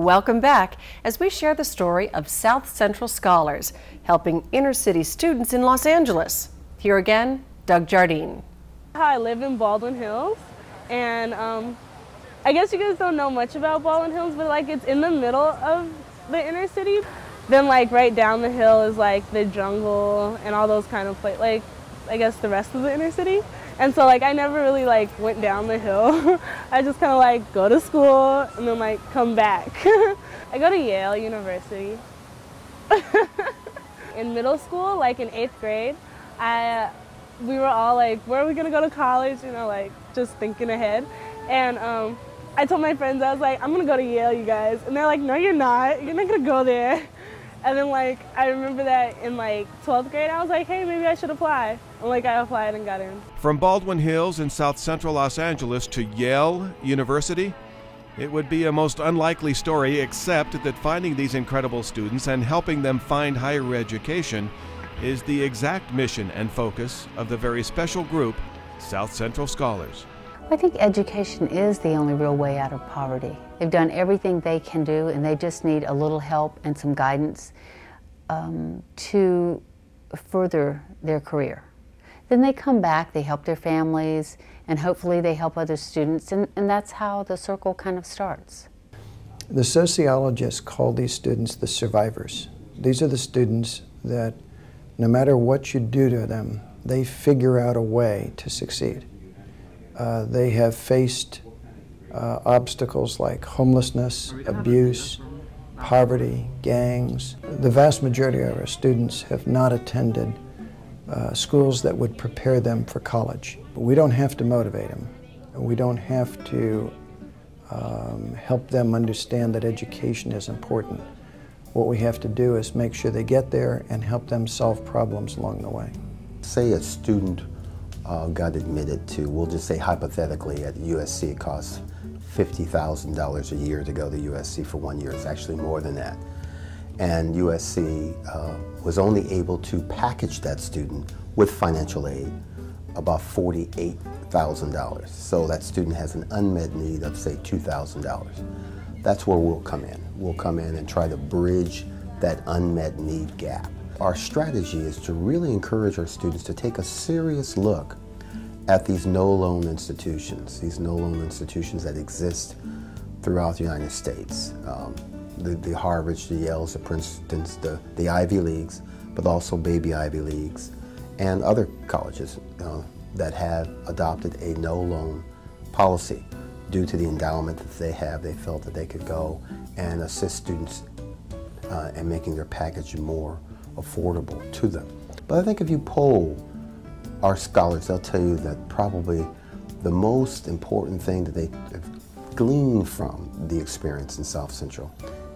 Welcome back as we share the story of South Central scholars helping inner city students in Los Angeles. Here again, Doug Jardine. I live in Baldwin Hills, and I guess you guys don't know much about Baldwin Hills, but like it's in the middle of the inner city. Then like right down the hill is like the jungle and all those kind of places, like I guess the rest of the inner city. And so like I never really like went down the hill. I just kind of like go to school and then like come back. I go to Yale University. In middle school, like in 8th grade, we were all like, where are we gonna go to college? You know, like just thinking ahead. And I told my friends, I was like, I'm gonna go to Yale, you guys. And they're like, no, you're not. You're not gonna go there. And then like, I remember that in like 12th grade, I was like, hey, maybe I should apply. And like, I applied and got in. From Baldwin Hills in South Central Los Angeles to Yale University, it would be a most unlikely story, except that finding these incredible students and helping them find higher education is the exact mission and focus of the very special group, South Central Scholars. I think education is the only real way out of poverty. They've done everything they can do, and they just need a little help and some guidance to further their career. Then they come back, they help their families, and hopefully they help other students, and that's how the circle kind of starts. The sociologists call these students the survivors. These are the students that no matter what you do to them, they figure out a way to succeed. They have faced obstacles like homelessness, abuse, poverty, gangs. The vast majority of our students have not attended schools that would prepare them for college. But we don't have to motivate them. We don't have to help them understand that education is important. What we have to do is make sure they get there and help them solve problems along the way. Say a student got admitted to, we'll just say hypothetically, at USC it costs $50,000 a year to go to USC for 1 year. It's actually more than that. And USC was only able to package that student with financial aid about $48,000. So that student has an unmet need of, say, $2,000. That's where we'll come in. We'll come in and try to bridge that unmet need gap. Our strategy is to really encourage our students to take a serious look at these no-loan institutions, that exist throughout the United States. The Harvards, the Yales, the Princetons, the Ivy Leagues, but also baby Ivy Leagues, and other colleges that have adopted a no-loan policy. Due to the endowment that they have, they felt that they could go and assist students in making their package more affordable to them. But I think if you poll our scholars, they'll tell you that probably the most important thing that they have gleaned from the experience in South Central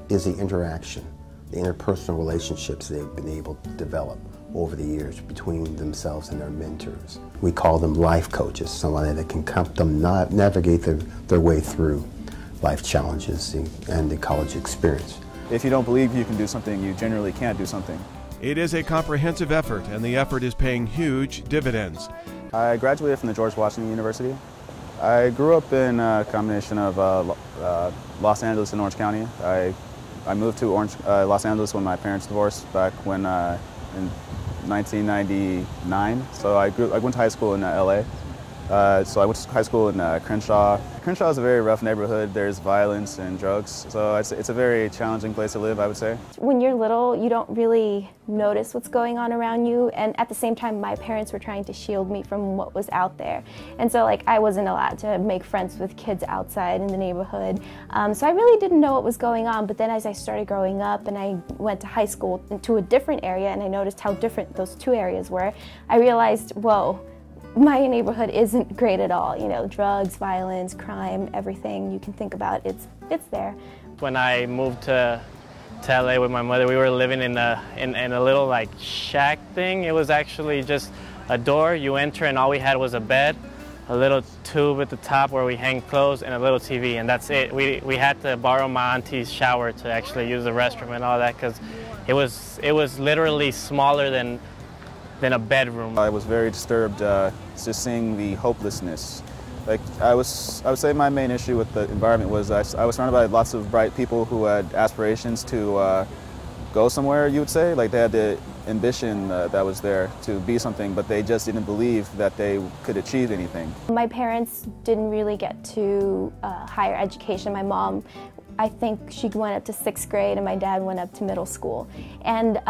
is the interaction, the interpersonal relationships they've been able to develop over the years between themselves and their mentors. We call them life coaches, somebody that can help them navigate their way through life challenges and the college experience. If you don't believe you can do something, you generally can't do something. It is a comprehensive effort, and the effort is paying huge dividends. I graduated from the George Washington University. I grew up in a combination of Los Angeles and Orange County. I moved to Los Angeles when my parents divorced back when in 1999. So I went to high school in LA. So I went to high school in Crenshaw. Crenshaw is a very rough neighborhood. There's violence and drugs. So it's a very challenging place to live, I would say. When you're little, you don't really notice what's going on around you. And at the same time, my parents were trying to shield me from what was out there. And so like I wasn't allowed to make friends with kids outside in the neighborhood. So I really didn't know what was going on. But then as I started growing up and I went to high school to a different area and I noticed how different those two areas were, I realized, whoa, my neighborhood isn't great at all. You know, drugs, violence, crime, everything you can think about, it's there. When I moved to LA with my mother, we were living in a little like shack thing. It was actually just a door, you enter and all we had was a bed, a little tube at the top where we hang clothes, and a little TV, and that's it. We had to borrow my auntie's shower to actually use the restroom and all that, because it was literally smaller than a bedroom. I was very disturbed just seeing the hopelessness Like I would say my main issue with the environment was I was surrounded by lots of bright people who had aspirations to go somewhere, you would say. Like they had the ambition that was there to be something, but they just didn't believe that they could achieve anything. My parents didn't really get to higher education. My mom, I think she went up to 6th grade and my dad went up to middle school. And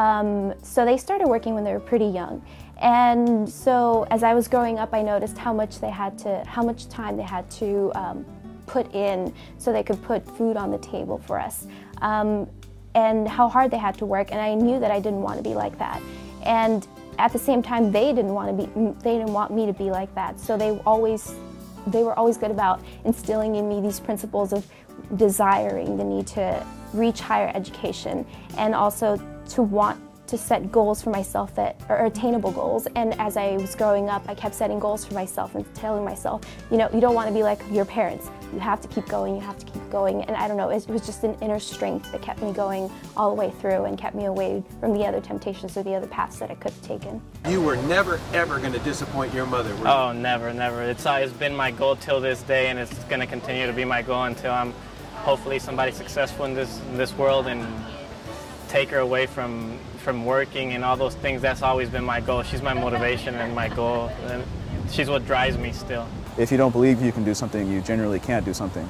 so they started working when they were pretty young. And so as I was growing up, I noticed how much time they had to put in so they could put food on the table for us. And how hard they had to work, and I knew that I didn't want to be like that. And at the same time, they didn't want me to be like that. So they were always good about instilling in me these principles of desiring the need to reach higher education and also to want to set goals for myself that are attainable goals. And as I was growing up, I kept setting goals for myself and telling myself, you know, you don't want to be like your parents. You have to keep going, you have to keep going. And I don't know, it was just an inner strength that kept me going all the way through and kept me away from the other temptations or the other paths that I could have taken. You were never, ever going to disappoint your mother, were you? Oh, never, never. It's always been my goal till this day, and it's going to continue to be my goal until I'm hopefully somebody successful in this world and take her away from working and all those things. That's always been my goal. She's my motivation and my goal, and she's what drives me still. If you don't believe you can do something, you generally can't do something.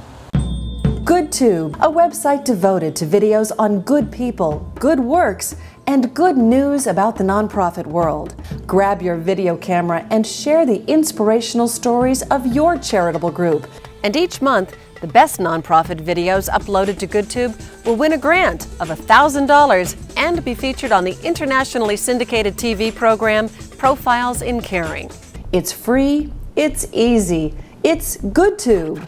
GoodTube, a website devoted to videos on good people, good works, and good news about the nonprofit world. Grab your video camera and share the inspirational stories of your charitable group. And each month, the best nonprofit videos uploaded to GoodTube will win a grant of $1,000 and be featured on the internationally syndicated TV program Profiles in Caring. It's free, it's easy, it's GoodTube.